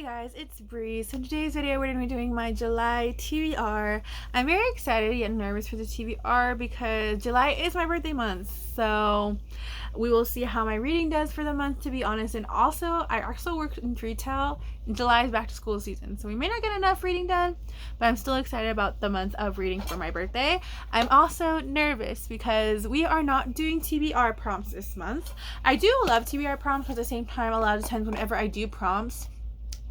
Hi guys, it's Bree. So in today's video we're going to be doing my July TBR. I'm very excited yet nervous for the TBR because July is my birthday month. So we will see how my reading does for the month, to be honest. And also, I also work in retail and July is back to school season. So we may not get enough reading done, but I'm still excited about the month of reading for my birthday. I'm also nervous because we are not doing TBR prompts this month. I do love TBR prompts, but at the same time, a lot of times whenever I do prompts,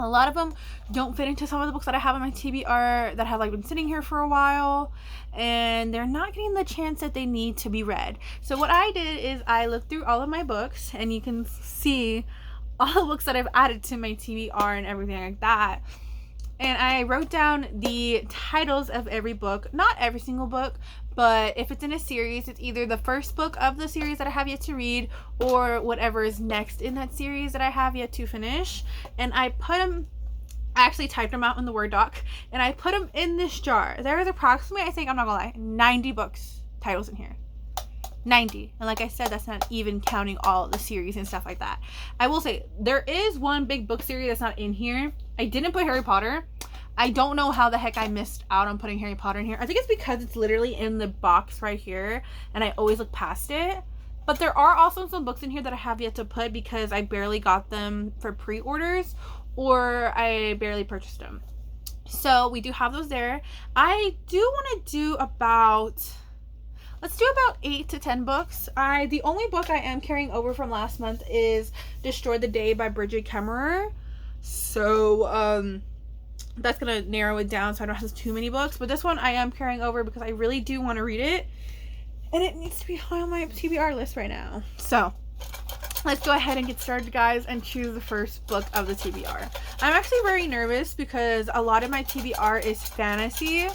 a lot of them don't fit into some of the books that I have on my TBR that have been sitting here for a while, and they're not getting the chance that they need to be read. So what I did is I looked through all of my books, and you can see all the books that I've added to my TBR and everything like that. And I wrote down the titles of every book, not every single book, but if it's in a series, it's either the first book of the series that I have yet to read or whatever is next in that series that I have yet to finish. And I put them, I actually typed them out in the Word doc, and I put them in this jar. There is approximately, I think, I'm not gonna lie, 90 books titles in here. 90. And like I said, that's not even counting all the series and stuff like that. I will say, there is one big book series that's not in here. I didn't put Harry Potter. I don't know how the heck I missed out on putting Harry Potter in here. I think it's because it's literally in the box right here, and I always look past it. But there are also some books in here that I have yet to put because I barely got them for pre-orders or I barely purchased them. So we do have those there. I do want to do about... let's do about 8 to 10 books. The only book I am carrying over from last month is Destroy the Day by Bridget Kemmerer. So, that's going to narrow it down so I don't have too many books. But this one I am carrying over because I really do want to read it. And it needs to be high on my TBR list right now. So, let's go ahead and get started, guys, and choose the first book of the TBR. I'm actually very nervous because a lot of my TBR is fantasy.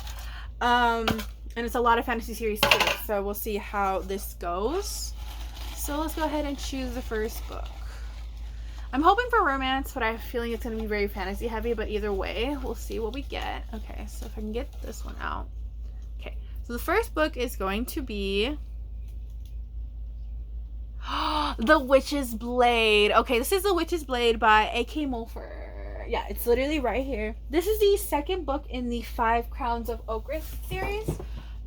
And it's a lot of fantasy series too, so we'll see how this goes. So let's go ahead and choose the first book. I'm hoping for romance, but I have a feeling it's going to be very fantasy heavy, but either way, we'll see what we get. Okay, so if I can get this one out. Okay, so the first book is going to be... The Witch's Blade. Okay, this is The Witch's Blade by A.K. Mulfer. Yeah, it's literally right here. This is the second book in the 5 Crowns of Oakrest series.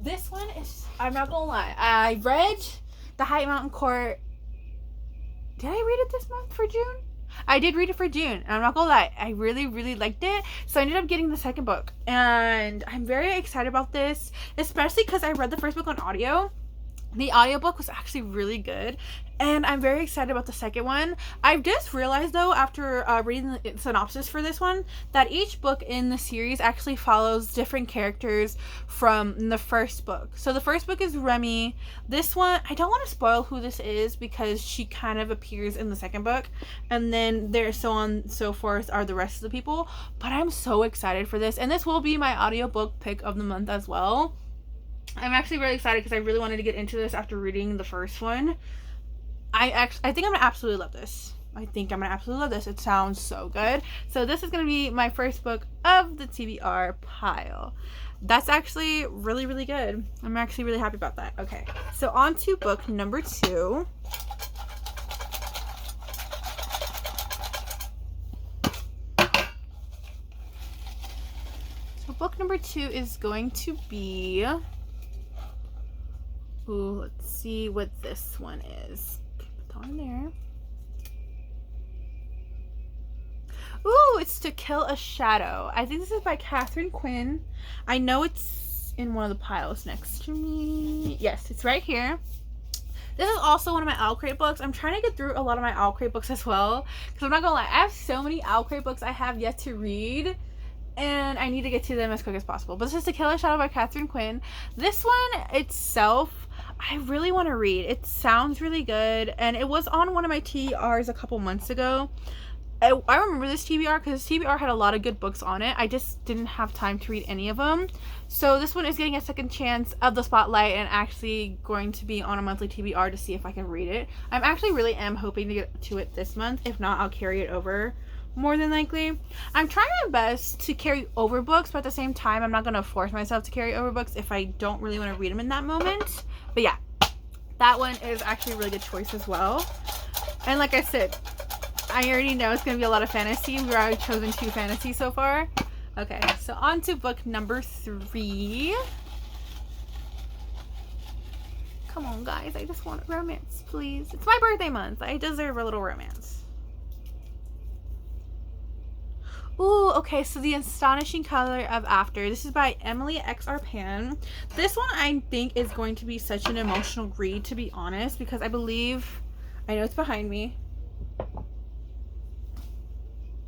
This one is, I'm not gonna lie, I read The High Mountain Court. Did I read it this month for June? I did read it for June, and I'm not gonna lie, I really liked it. So I ended up getting the second book, and I'm very excited about this, especially because I read the first book on audio. The audiobook was actually really good, and I'm very excited about the second one. I've just realized, though, after reading the synopsis for this one, that each book in the series actually follows different characters from the first book. So the first book is Remy. This one, I don't want to spoil who this is because she kind of appears in the second book, and then there's so on and so forth are the rest of the people. But I'm so excited for this, and this will be my audiobook pick of the month as well. I'm actually really excited because I really wanted to get into this after reading the first one. I think I'm gonna absolutely love this. It sounds so good. So this is gonna be my first book of the TBR pile. That's actually really good. I'm actually really happy about that. Okay, so on to book number 2. So book number 2 is going to be... ooh, let's see what this one is. Okay, put that on there. Ooh, it's To Kill a Shadow. I think this is by Catherine Quinn. I know it's in one of the piles next to me. Yes, it's right here. This is also one of my Owl Crate books. I'm trying to get through a lot of my Owl Crate books as well, because I'm not gonna lie, I have so many Owl Crate books I have yet to read, and I need to get to them as quick as possible. But this is To Kill a Shadow by Catherine Quinn. This one itself, I really want to read. It sounds really good, and it was on one of my TBRs a couple months ago. I remember this TBR because this TBR had a lot of good books on it. I just didn't have time to read any of them. So this one is getting a second chance of the spotlight and actually going to be on a monthly TBR to see if I can read it. I'm actually really am hoping to get to it this month. If not, I'll carry it over more than likely. I'm trying my best to carry over books, but at the same time, I'm not going to force myself to carry over books if I don't really want to read them in that moment. But yeah, that one is actually a really good choice as well. And like I said, I already know it's gonna be a lot of fantasy. We've already chosen 2 fantasy so far. Okay, so on to book number 3. Come on, guys. I just want romance, please. It's my birthday month. I deserve a little romance. Ooh, okay, so The Astonishing Color of After. This is by Emily X. Arpan. This one I think is going to be such an emotional read, to be honest, because I know it's behind me.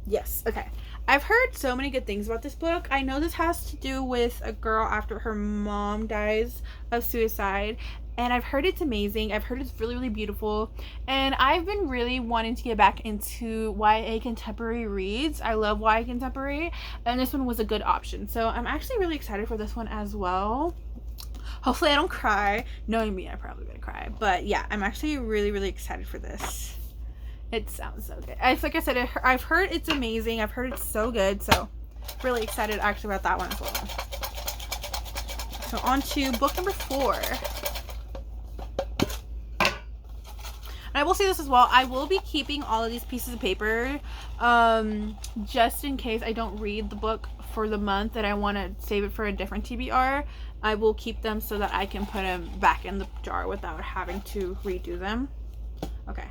Yes, okay. I've heard so many good things about this book. I know this has to do with a girl after her mom dies of suicide, and I've heard it's amazing. I've heard it's really, really beautiful, and I've been really wanting to get back into YA contemporary reads. I love YA contemporary, and this one was a good option. So I'm actually really excited for this one as well. Hopefully I don't cry. Knowing me, I'm probably gonna cry, but yeah, I'm actually really, really excited for this. It sounds so good. Like I said, I've heard it's amazing. I've heard it's so good. So really excited actually about that one as well. So on to book number 4. And I will say this as well. I will be keeping all of these pieces of paper just in case I don't read the book for the month and I want to save it for a different TBR. I will keep them so that I can put them back in the jar without having to redo them. Okay.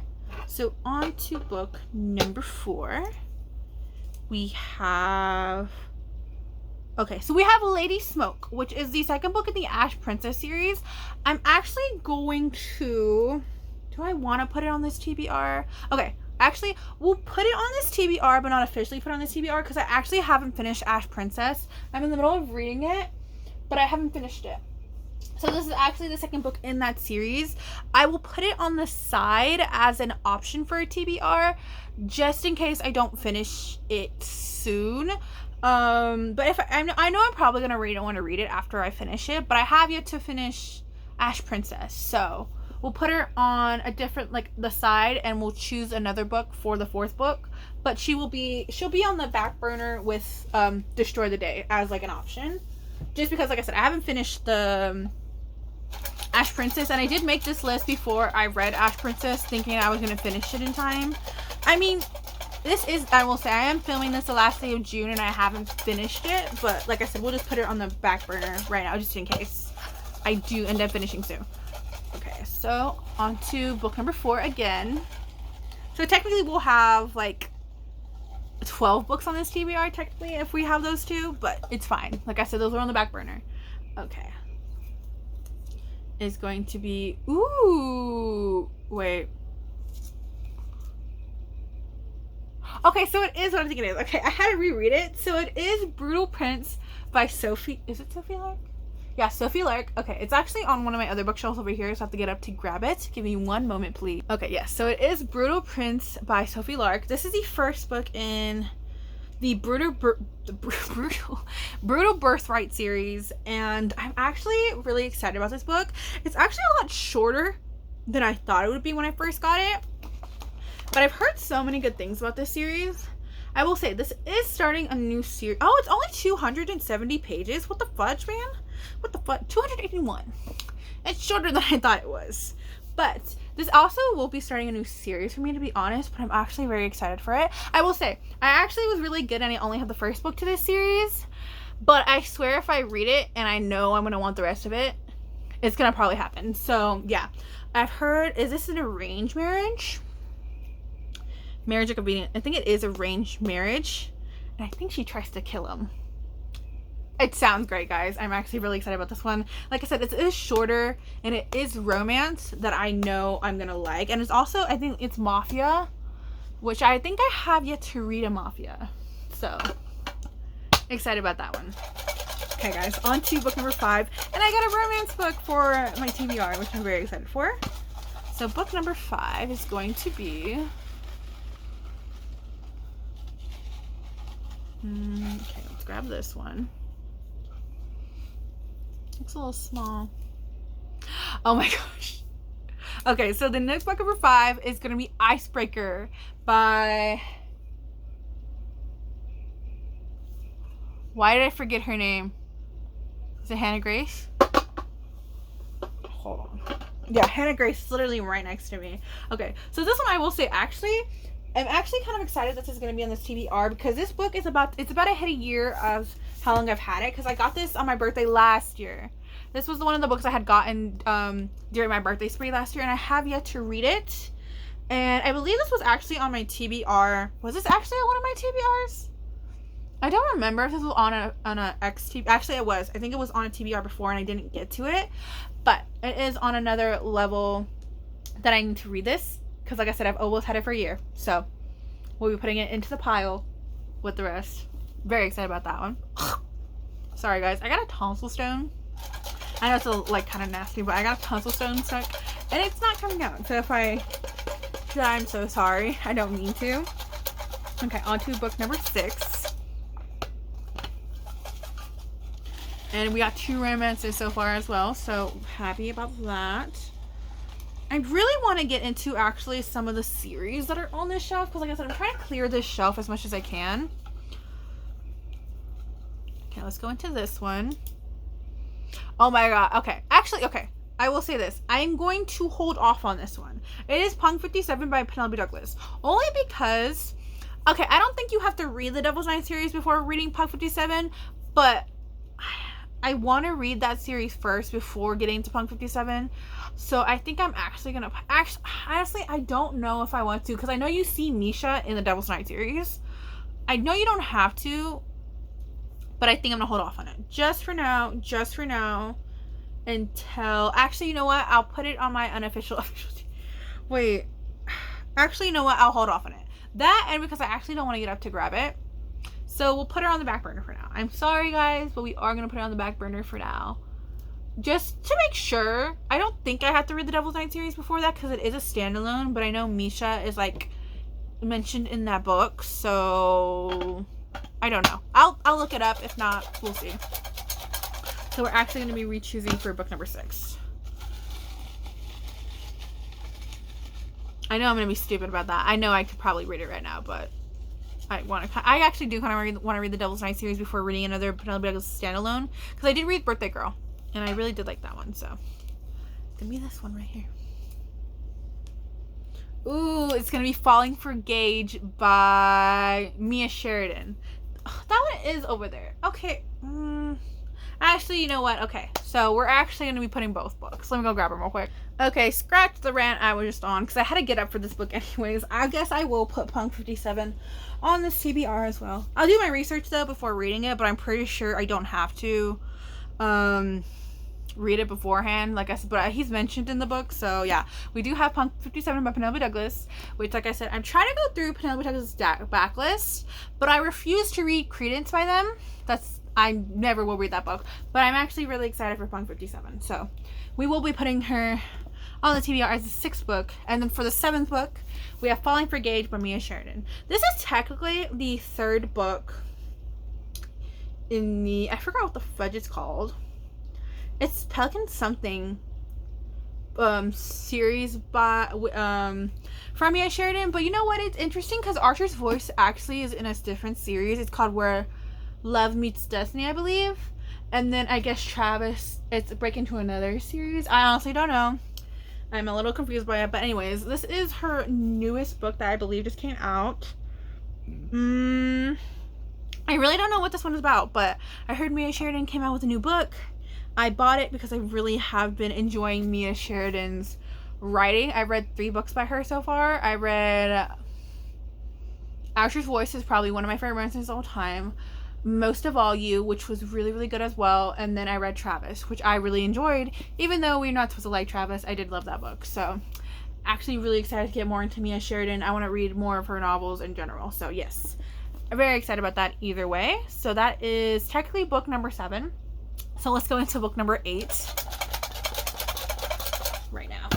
So on to book number 4. We have Lady Smoke, which is the second book in the Ash Princess series. I'm actually going to, do I want to put it on this TBR? Okay, actually, we'll put it on this TBR, but not officially put it on this TBR because I actually haven't finished Ash Princess. I'm in the middle of reading it, but I haven't finished it. So this is actually the second book in that series. I will put it on the side as an option for a TBR just in case I don't finish it soon. But if I know I'm probably gonna want to read it after I finish it, but I have yet to finish Ash Princess, so we'll put her on a different, like, the side, and we'll choose another book for the 4th book. But she'll be on the back burner with Destroy the Day as like an option, just because, like I said, I haven't finished the Ash Princess, and I did make this list before I read Ash Princess thinking I was going to finish it in time. I mean, I will say, I am filming this the last day of June and I haven't finished it, but like I said, we'll just put it on the back burner right now just in case I do end up finishing soon. Okay, so on to book number 4 again. So technically we'll have like 12 books on this TBR technically if we have those 2, but it's fine. Like I said, those are on the back burner. Okay. Is going to be, ooh, wait. Okay, so it is what I think it is. Okay, I had to reread it. So it is Brutal Prince by Sophie. Is it Sophie Lark? Yeah, Sophie Lark. Okay, it's actually on one of my other bookshelves over here, so I have to get up to grab it. Give me one moment, please. Okay, yes, so it is Brutal Prince by Sophie Lark. This is the first book in the Brutal Birthright series, and I'm actually really excited about this book. It's actually a lot shorter than I thought it would be when I first got it, but I've heard so many good things about this series. I will say this is starting a new series. Oh, it's only 270 pages. What the fudge, man? What the fudge? 281. It's shorter than I thought it was. But this also will be starting a new series for me, to be honest, but I'm actually very excited for it. I will say, I actually was really good and I only have the first book to this series, but I swear if I read it and I know I'm going to want the rest of it, it's going to probably happen. So, yeah. I've heard, is this an arranged marriage? Marriage of Convenience. I think it is arranged marriage. And I think she tries to kill him. It sounds great, guys. I'm actually really excited about this one. Like I said, it is shorter and it is romance that I know I'm gonna like. And it's also, I think it's Mafia, which I think I have yet to read a Mafia. So, excited about that one. Okay, guys, on to book number 5. And I got a romance book for my TBR, which I'm very excited for. So, book number 5 is going to be... okay, let's grab this one. Looks a little small. Oh my gosh. Okay, so the next book number 5 is going to be Icebreaker by... Why did I forget her name? Is it Hannah Grace? Hold on. Yeah, Hannah Grace is literally right next to me. Okay, so this one I will say, actually, I'm actually kind of excited that this is going to be on this TBR because this book is about a hit a year of how long I've had it, because I got this on my birthday last year. This was one of the books I had gotten during my birthday spree last year, and I have yet to read it. And I believe this was actually on my TBR. Was this actually on one of my TBRs? I don't remember if this was on a XT. Actually, it was. I think it was on a TBR before, and I didn't get to it. But it is on another level that I need to read this, because like I said, I've almost had it for a year. So we'll be putting it into the pile with the rest. Very excited about that one. Sorry guys, I got a tonsil stone. I know it's like kind of nasty, but I got a tonsil stone stuck and it's not coming out. So if I die, I'm so sorry. I don't mean to. Okay, on to book number 6. And we got 2 romances so far as well, so happy about that. I really want to get into actually some of the series that are on this shelf, because like I said, I'm trying to clear this shelf as much as I can. Okay, let's go into this one. Oh my god. Okay. Actually, okay. I will say this. I am going to hold off on this one. It is Punk 57 by Penelope Douglas. Only because, okay, I don't think you have to read the Devil's Night series before reading Punk 57, but I want to read that series first before getting to Punk 57. So I think I'm actually going to, honestly, I don't know if I want to, because I know you see Misha in the Devil's Night series. I know you don't have to, but I think I'm going to hold off on it. Just for now, until, actually, you know what? I'll put it on my unofficial, wait, actually, you know what? I'll hold off on it. That, and because I actually don't want to get up to grab it. So we'll put her on the back burner for now. I'm sorry guys, but we are going to put her on the back burner for now. Just to make sure. I don't think I have to read the Devil's Night series before that, because it is a standalone, but I know Misha is like mentioned in that book, so I don't know. I'll look it up. If not, we'll see. So we're actually going to be re-choosing for book number 6. I know I'm going to be stupid about that. I know I could probably read it right now, but I actually do kind of want to read the Devil's Night series before reading another Penelope Douglas standalone, because I did read Birthday Girl, and I really did like that one. So it's gonna be this one right here. Ooh, it's gonna be Falling for Gage by Mia Sheridan. That one is over there. Okay. Actually, you know what? Okay, so we're actually going to be putting both books. Let me go grab them real quick. Okay, scratch the rant I was just on, because I had to get up for this book anyways. I guess I will put Punk 57 on this TBR as well. I'll do my research, though, before reading it, but I'm pretty sure I don't have to read it beforehand, like I said, but he's mentioned in the book. So yeah, we do have Punk 57 by Penelope Douglas, which, like I said, I'm trying to go through Penelope Douglas' backlist, but I refuse to read Credence by them. I never will read that book, but I'm actually really excited for Punk 57. So we will be putting her on the TBR as the 6th book. And then for the 7th book, we have Falling for Gage by Mia Sheridan. This is technically the 3rd book in the, I forgot what the fudge it's called. It's Pelican something series by from Mia Sheridan. But you know what? It's interesting because Archer's Voice actually is in a different series. It's called Where Love Meets Destiny, I believe. And then I guess Travis, it's a break into another series. I honestly don't know. I'm a little confused by it. But anyways, this is her newest book that I believe just came out. I really don't know what this one is about, but I heard Mia Sheridan came out with a new book. I bought it because I really have been enjoying Mia Sheridan's writing. I've read 3 books by her so far. I read Archer's Voice is probably one of my favorite romances of all time. Most of All You, which was really, really good as well. And then I read Travis, which I really enjoyed. Even though we're not supposed to like Travis, I did love that book. So actually really excited to get more into Mia Sheridan. I want to read more of her novels in general. So yes, I'm very excited about that either way. So that is technically book number 7. So let's go into book number 8 right now.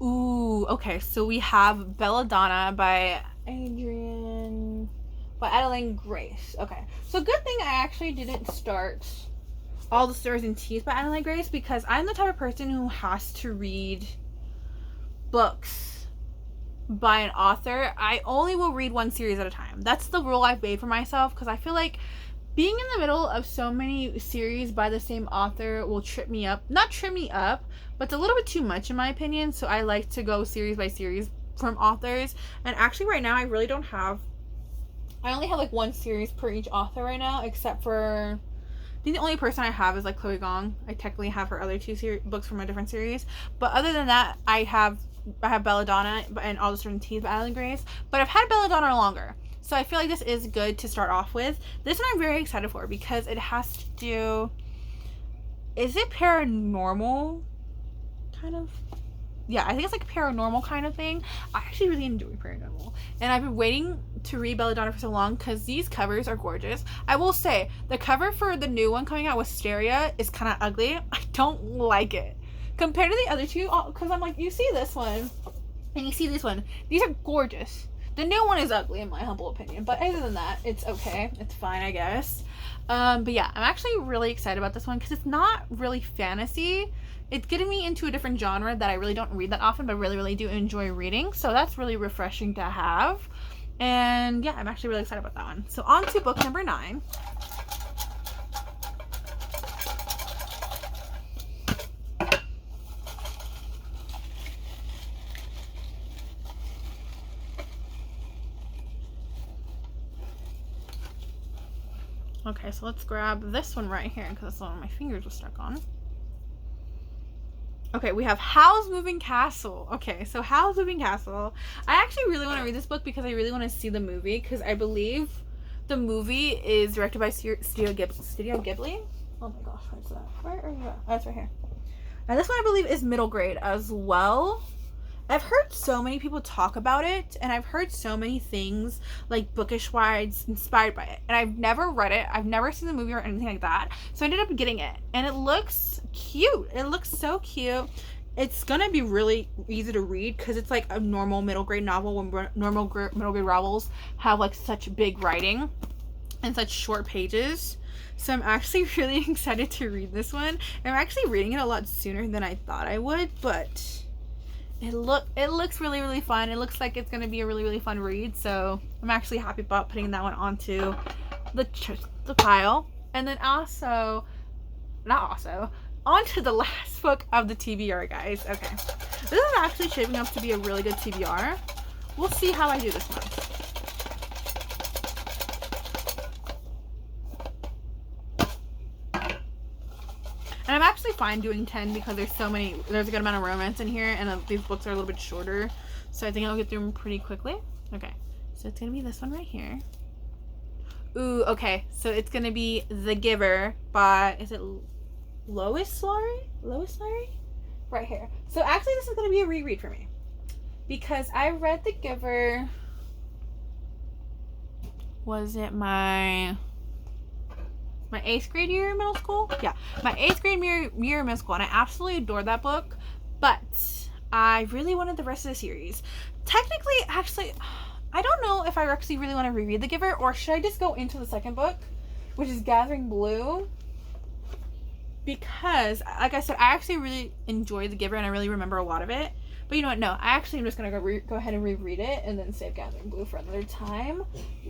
Ooh, okay, so we have Belladonna by Adeline Grace. Okay, so good thing I actually didn't start All the Stars and Teas by Adeline Grace, because I'm the type of person who has to read books by an author. I only will read one series at a time. That's the rule I've made for myself, because I feel like being in the middle of so many series by the same author will trip me up. Not trip me up, but it's a little bit too much in my opinion. So I like to go series by series from authors. And actually right now I really don't have, I only have like one series per each author right now, except for, I think the only person I have is like Chloe Gong. I technically have her other two books from a different series. But other than that, I have Belladonna and All the Certainties by Alan Grace. But I've had Belladonna longer. So I feel like this is good to start off with. This one I'm very excited for because it has to do, is it paranormal? Kind of. Yeah, I think it's like a paranormal kind of thing. I actually really enjoy paranormal. And I've been waiting to read Belladonna for so long because these covers are gorgeous. I will say, the cover for the new one coming out, Wisteria, is kind of ugly. I don't like it. Compared to the other two, because I'm like, you see this one, and you see this one. These are gorgeous. The new one is ugly in my humble opinion, but other than that, it's okay. It's fine, I guess. But yeah, I'm actually really excited about this one because it's not really fantasy. It's getting me into a different genre that I really don't read that often, but really, really do enjoy reading. So that's really refreshing to have. And yeah, I'm actually really excited about that one. So on to book number 9. Okay, so let's grab this one right here because that's the one my fingers were stuck on. Okay, we have Howl's Moving Castle. Okay, so Howl's Moving Castle. I actually really want to read this book because I really want to see the movie because I believe the movie is directed by Studio Ghibli. Oh my gosh, where's that? Where are you at? Oh, it's right here. And this one I believe is middle grade as well. I've heard so many people talk about it, and I've heard so many things, like bookish-wise, inspired by it. And I've never read it. I've never seen the movie or anything like that. So I ended up getting it. And it looks cute. It looks so cute. It's going to be really easy to read because it's like a normal middle-grade novel when normal middle-grade novels have like such big writing and such short pages. So I'm actually really excited to read this one. I'm actually reading it a lot sooner than I thought I would, but it looks really, really fun. It looks like it's going to be a really, really fun read. So I'm actually happy about putting that one onto the pile. And then onto the last book of the TBR, guys. Okay. This is actually shaping up to be a really good TBR. We'll see how I do this one. And I'm actually fine doing 10 because there's a good amount of romance in here, and these books are a little bit shorter, so I think I'll get through them pretty quickly. Okay, so it's gonna be this one right here. Ooh, okay, so it's gonna be The Giver by, is it Lois Lowry? Right here. So actually this is gonna be a reread for me because I read The Giver, was it my 8th grade year in middle school? Yeah, my 8th grade year in middle school, and I absolutely adored that book, but I really wanted the rest of the series. Technically, actually, I don't know if I actually really want to reread The Giver, or should I just go into the second book, which is Gathering Blue, because, like I said, I actually really enjoyed The Giver, and I really remember a lot of it. But you know what? No, I actually am just going to go ahead and reread it, and then save Gathering Blue for another time.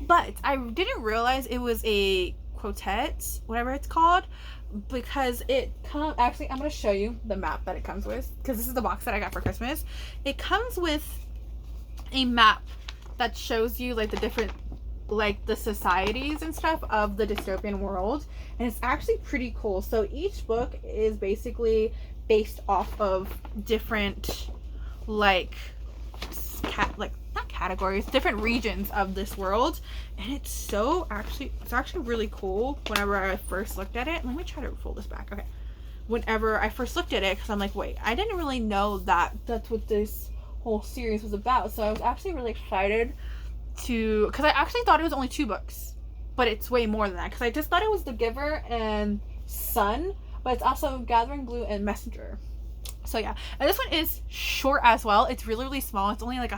But I didn't realize it was a quartet, whatever it's called, because actually I'm going to show you the map that it comes with, because this is the box that I got for Christmas. It comes with a map that shows you like the different, like the societies and stuff of the dystopian world, and it's actually pretty cool. So each book is basically based off of different not categories, different regions of this world, and it's actually really cool. Whenever I first looked at it, let me try to fold this back. Okay, whenever I first looked at it, because I'm like, wait, I didn't really know that that's what this whole series was about. So I was actually really excited because I actually thought it was only 2 books, but it's way more than that, because I just thought it was The Giver and Sun, but it's also Gathering Blue and Messenger. So yeah, and this one is short as well. It's really, really small. It's only like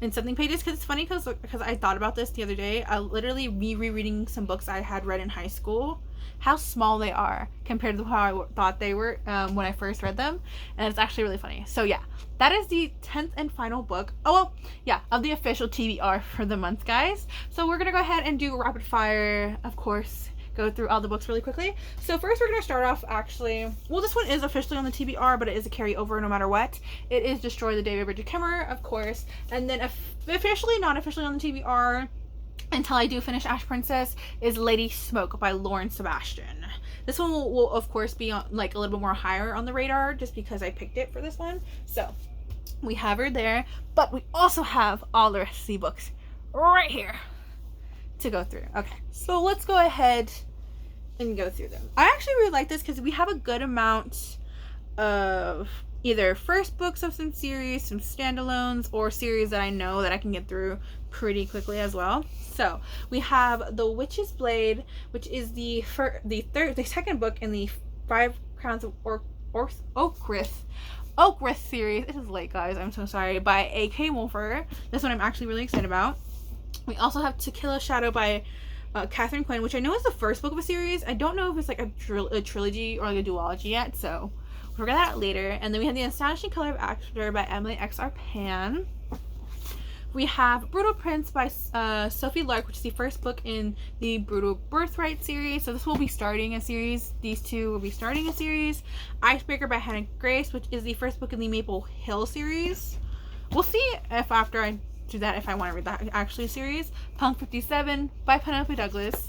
and something pages, because it's funny because I thought about this the other day. I literally rereading some books I had read in high school, how small they are compared to how I thought they were when I first read them, and it's actually really funny. So yeah, that is the 10th and final book, oh well, yeah, of the official TBR for the month, guys. So we're gonna go ahead and do rapid fire, of course, go through all the books really quickly. So first we're going to start off, actually, well, this one is officially on the TBR, but it is a carryover no matter what. It is Destroy the Day by Bridget Kemmerer, of course, and then officially, not officially on the TBR until I do finish Ash Princess, is Lady Smoke by Lauren Sebastian. This one will of course be on, like, a little bit more higher on the radar just because I picked it for this one. So we have her there, but we also have all the rest of the books right here to go through. Okay, so let's go ahead and go through them. I actually really like this because we have a good amount of either first books of some series, some standalones, or series that I know that I can get through pretty quickly as well. So we have The Witch's Blade, which is the second book in the Five Crowns of Oakrith series. It is late, guys, I'm so sorry, by A.K. Wolfer. This one I'm actually really excited about. We also have To Kill a Shadow by Catherine Quinn, which I know is the first book of a series. I don't know if it's like a trilogy or like a duology yet, so we'll figure that out later. And then we have The Astonishing Color of Actor by Emily X.R. Pan. We have Brutal Prince by Sophie Lark, which is the first book in the Brutal Birthright series. So this will be starting a series. These two will be starting a series. Icebreaker by Hannah Grace, which is the first book in the Maple Hill series. We'll see if after I do that if I want to read that actually series. Punk 57 by Penelope Douglas.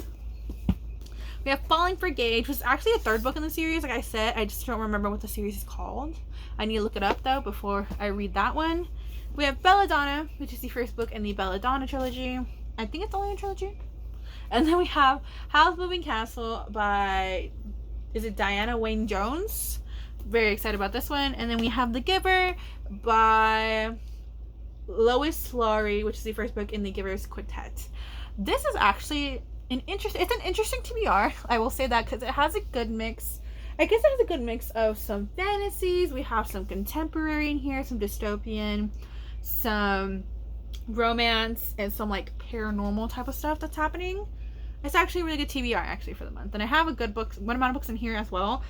We have Falling for Gage, which is actually a third book in the series. Like I said, I just don't remember what the series is called. I need to look it up though before I read that one. We have Belladonna, which is the first book in the Belladonna trilogy. I think it's only a trilogy. And then we have Howl's Moving Castle by, is it Diana Wayne Jones? Very excited about this one. And then we have The Giver by Lois Lowry, which is the first book in the Givers Quartet. This is actually an interesting TBR. I will say that because it has a good mix. I guess it has a good mix of some fantasies. We have some contemporary in here, some dystopian, some romance, and some like paranormal type of stuff that's happening. It's actually a really good TBR actually for the month. And I have a good one amount of books in here as well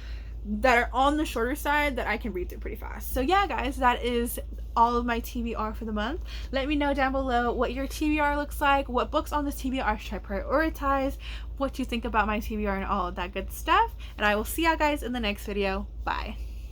that are on the shorter side that I can read through pretty fast. So yeah, guys, that is all of my TBR for the month. Let me know down below what your TBR looks like, what books on this TBR should I prioritize, what you think about my TBR and all of that good stuff. And I will see y'all guys in the next video. Bye.